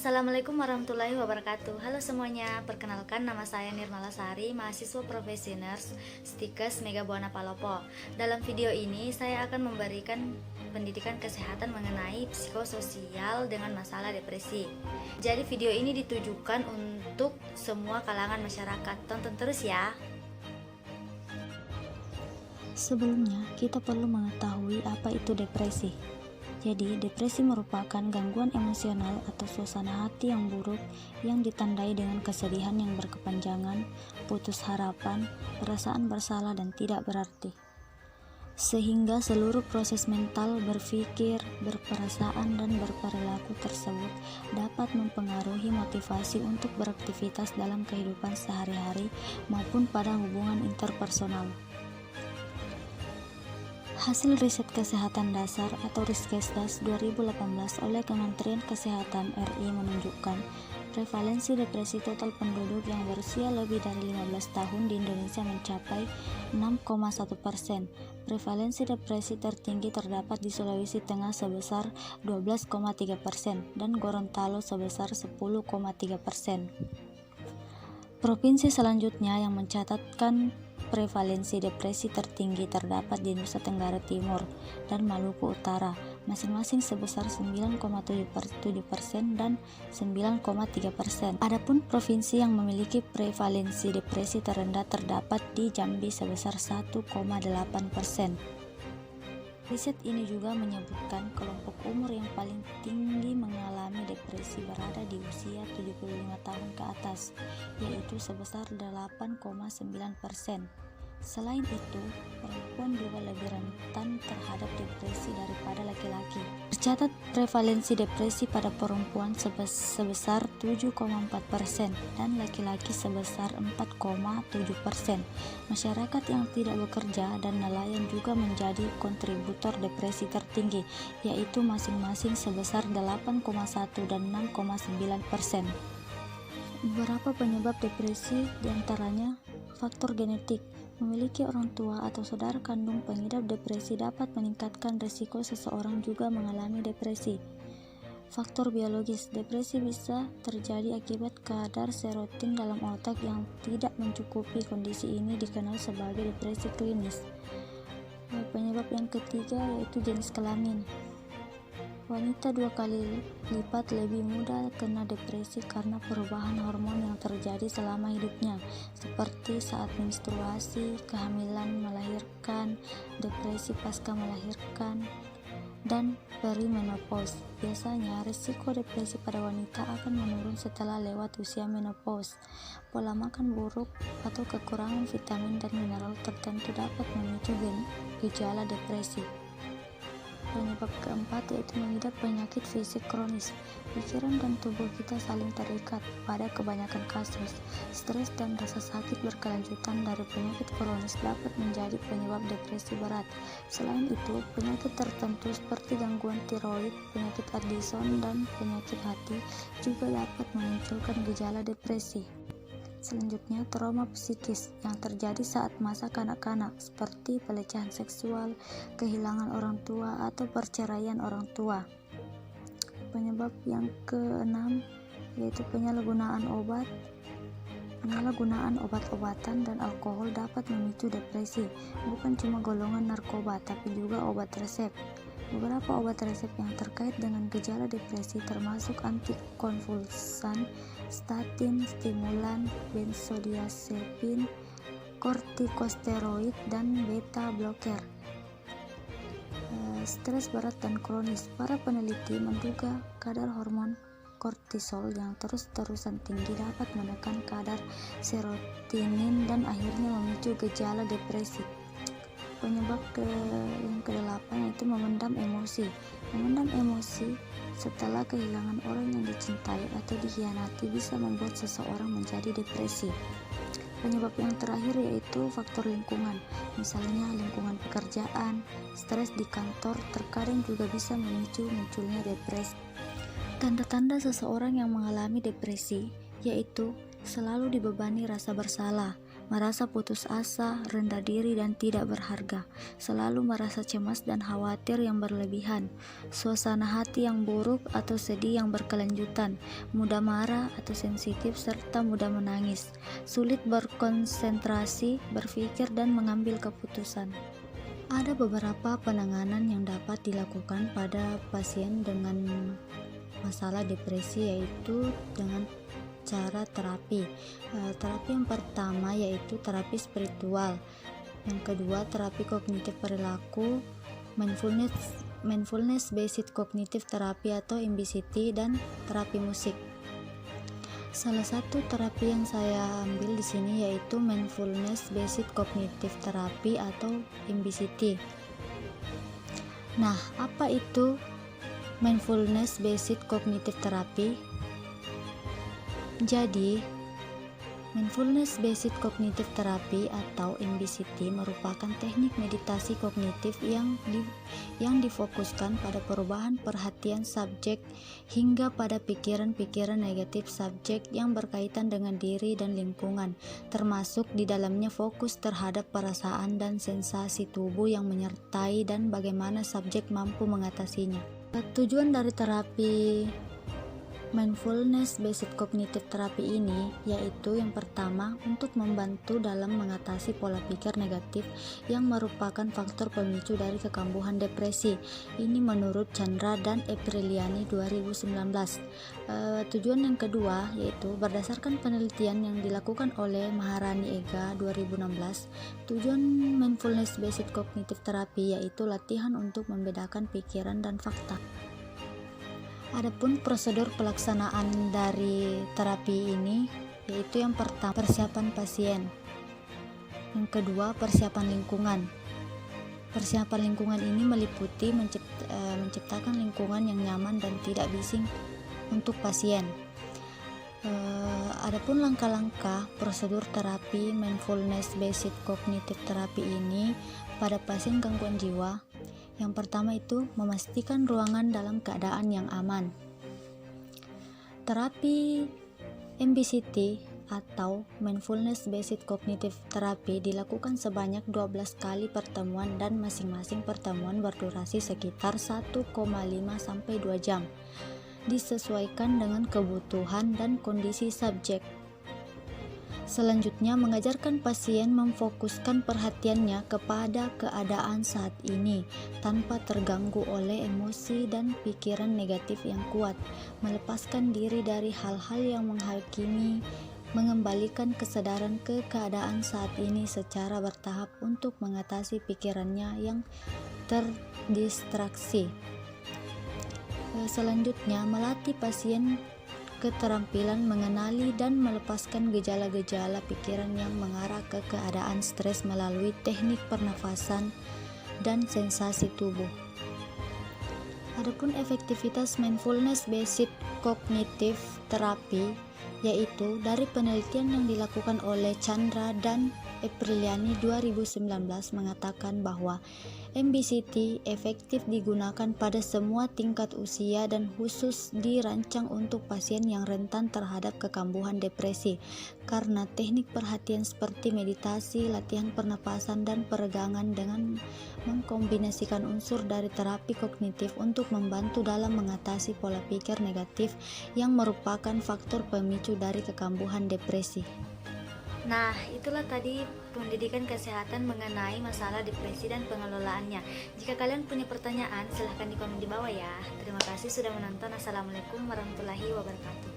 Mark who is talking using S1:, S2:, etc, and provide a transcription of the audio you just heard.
S1: Assalamualaikum warahmatullahi wabarakatuh. Halo semuanya, perkenalkan nama saya Nirmala Sari, mahasiswa Profesioners Stikes Mega Buana Palopo. Dalam video ini saya akan memberikan pendidikan kesehatan mengenai psikososial dengan masalah depresi. Jadi video ini ditujukan untuk semua kalangan masyarakat. Tonton terus ya.
S2: Sebelumnya, kita perlu mengetahui apa itu depresi. Jadi, depresi merupakan gangguan emosional atau suasana hati yang buruk yang ditandai dengan kesedihan yang berkepanjangan, putus harapan, perasaan bersalah dan tidak berarti. Sehingga seluruh proses mental, berpikir, berperasaan, dan berperilaku tersebut dapat mempengaruhi motivasi untuk beraktivitas dalam kehidupan sehari-hari maupun pada hubungan interpersonal. Hasil riset kesehatan dasar atau Riskesdas 2018 oleh Kementerian Kesehatan RI menunjukkan prevalensi depresi total penduduk yang berusia lebih dari 15 tahun di Indonesia mencapai 6,1%. Prevalensi depresi tertinggi terdapat di Sulawesi Tengah sebesar 12,3% dan Gorontalo sebesar 10,3%. Provinsi selanjutnya yang mencatatkan prevalensi depresi tertinggi terdapat di Nusa Tenggara Timur dan Maluku Utara, masing-masing sebesar 9,7% dan 9,3%. Adapun provinsi yang memiliki prevalensi depresi terendah terdapat di Jambi sebesar 1,8%. Riset ini juga menyebutkan kelompok umur yang paling tinggi mengalami depresi berada di usia 75 tahun ke atas, yaitu sebesar 8,9%. Selain itu, perempuan juga lebih rentan terhadap depresi daripada laki-laki. Tercatat prevalensi depresi pada perempuan sebesar 7,4% dan laki-laki sebesar 4,7%. Masyarakat yang tidak bekerja dan nelayan juga menjadi kontributor depresi tertinggi, yaitu masing-masing sebesar 8,1 dan 6,9%. Beberapa penyebab depresi diantaranya faktor genetik. Memiliki orang tua atau saudara kandung pengidap depresi dapat meningkatkan risiko seseorang juga mengalami depresi. Faktor biologis. Depresi bisa terjadi akibat kadar serotonin dalam otak yang tidak mencukupi. Kondisi ini dikenal sebagai depresi klinis. Penyebab yang ketiga yaitu jenis kelamin. Wanita 2 kali lipat lebih mudah kena depresi karena perubahan hormon yang terjadi selama hidupnya, seperti saat menstruasi, kehamilan, melahirkan, depresi pasca melahirkan, dan perimenopause. Biasanya, risiko depresi pada wanita akan menurun setelah lewat usia menopause. Pola makan buruk atau kekurangan vitamin dan mineral tertentu dapat memicu gejala depresi. Penyebab keempat yaitu mengidap penyakit fisik kronis. Pikiran dan tubuh kita saling terikat. Pada kebanyakan kasus, stres dan rasa sakit berkelanjutan dari penyakit kronis dapat menjadi penyebab depresi berat. Selain itu, penyakit tertentu seperti gangguan tiroid, penyakit Addison, dan penyakit hati juga dapat memunculkan gejala depresi. Selanjutnya, trauma psikis yang terjadi saat masa kanak-kanak seperti pelecehan seksual, kehilangan orang tua, atau perceraian orang tua. Penyebab yang keenam yaitu penyalahgunaan obat. Penyalahgunaan obat-obatan dan alkohol dapat memicu depresi, bukan cuma golongan narkoba tapi juga obat resep. Beberapa obat resep yang terkait dengan gejala depresi termasuk antikonvulsan, statin, stimulan, benzodiazepin, kortikosteroid, dan beta blocker. Stres berat dan kronis. Para peneliti menduga kadar hormon kortisol yang terus-terusan tinggi dapat menekan kadar serotonin dan akhirnya memicu gejala depresi. Penyebab yang kedelapan yaitu memendam emosi. Memendam emosi setelah kehilangan orang yang dicintai atau dikhianati bisa membuat seseorang menjadi depresi. Penyebab yang terakhir yaitu faktor lingkungan. Misalnya lingkungan pekerjaan, stres di kantor terkadang juga bisa memicu munculnya depresi. Tanda-tanda seseorang yang mengalami depresi yaitu selalu dibebani rasa bersalah, merasa putus asa, rendah diri dan tidak berharga, selalu merasa cemas dan khawatir yang berlebihan, suasana hati yang buruk atau sedih yang berkelanjutan, mudah marah atau sensitif serta mudah menangis, sulit berkonsentrasi, berpikir dan mengambil keputusan. Ada beberapa penanganan yang dapat dilakukan pada pasien dengan masalah depresi, yaitu dengan cara terapi. Terapi yang pertama yaitu terapi spiritual, yang kedua terapi kognitif perilaku, mindfulness based cognitive therapy atau MBCT, dan terapi musik. Salah satu terapi yang saya ambil di sini yaitu mindfulness based cognitive therapy atau MBCT. Nah, apa itu mindfulness based cognitive therapy? Jadi, mindfulness based cognitive therapy atau MBCT merupakan teknik meditasi kognitif yang difokuskan pada perubahan perhatian subjek hingga pada pikiran-pikiran negatif subjek yang berkaitan dengan diri dan lingkungan, termasuk di dalamnya fokus terhadap perasaan dan sensasi tubuh yang menyertai dan bagaimana subjek mampu mengatasinya. Tujuan dari terapi mindfulness based cognitive therapy ini yaitu yang pertama untuk membantu dalam mengatasi pola pikir negatif yang merupakan faktor pemicu dari kekambuhan depresi. Ini menurut Chandra dan Apriliani 2019. Tujuan yang kedua yaitu berdasarkan penelitian yang dilakukan oleh Maharani Ega 2016, tujuan mindfulness based cognitive therapy yaitu latihan untuk membedakan pikiran dan fakta. Adapun prosedur pelaksanaan dari terapi ini yaitu yang pertama persiapan pasien, yang kedua persiapan lingkungan. Persiapan lingkungan ini meliputi menciptakan lingkungan yang nyaman dan tidak bising untuk pasien. Adapun langkah-langkah prosedur terapi mindfulness based cognitive therapy ini pada pasien gangguan jiwa. Yang pertama itu memastikan ruangan dalam keadaan yang aman. Terapi MBCT atau Mindfulness Based Cognitive Therapy dilakukan sebanyak 12 kali pertemuan dan masing-masing pertemuan berdurasi sekitar 1,5 sampai 2 jam. Disesuaikan dengan kebutuhan dan kondisi subjek. Selanjutnya, mengajarkan pasien memfokuskan perhatiannya kepada keadaan saat ini tanpa terganggu oleh emosi dan pikiran negatif yang kuat, melepaskan diri dari hal-hal yang menghakimi, mengembalikan kesadaran ke keadaan saat ini secara bertahap untuk mengatasi pikirannya yang terdistraksi. Selanjutnya, melatih pasien keterampilan mengenali dan melepaskan gejala-gejala pikiran yang mengarah ke keadaan stres melalui teknik pernafasan dan sensasi tubuh. Adapun efektivitas mindfulness based cognitive therapy yaitu dari penelitian yang dilakukan oleh Chandra dan Apriliani 2019 mengatakan bahwa MBCT efektif digunakan pada semua tingkat usia dan khusus dirancang untuk pasien yang rentan terhadap kekambuhan depresi karena teknik perhatian seperti meditasi, latihan pernapasan dan peregangan dengan mengkombinasikan unsur dari terapi kognitif untuk membantu dalam mengatasi pola pikir negatif yang merupakan faktor pemicu dari kekambuhan depresi.
S1: Nah, itulah tadi pendidikan kesehatan mengenai masalah depresi dan pengelolaannya. Jika kalian punya pertanyaan, silahkan di komen di bawah ya. Terima kasih sudah menonton. Assalamualaikum warahmatullahi wabarakatuh.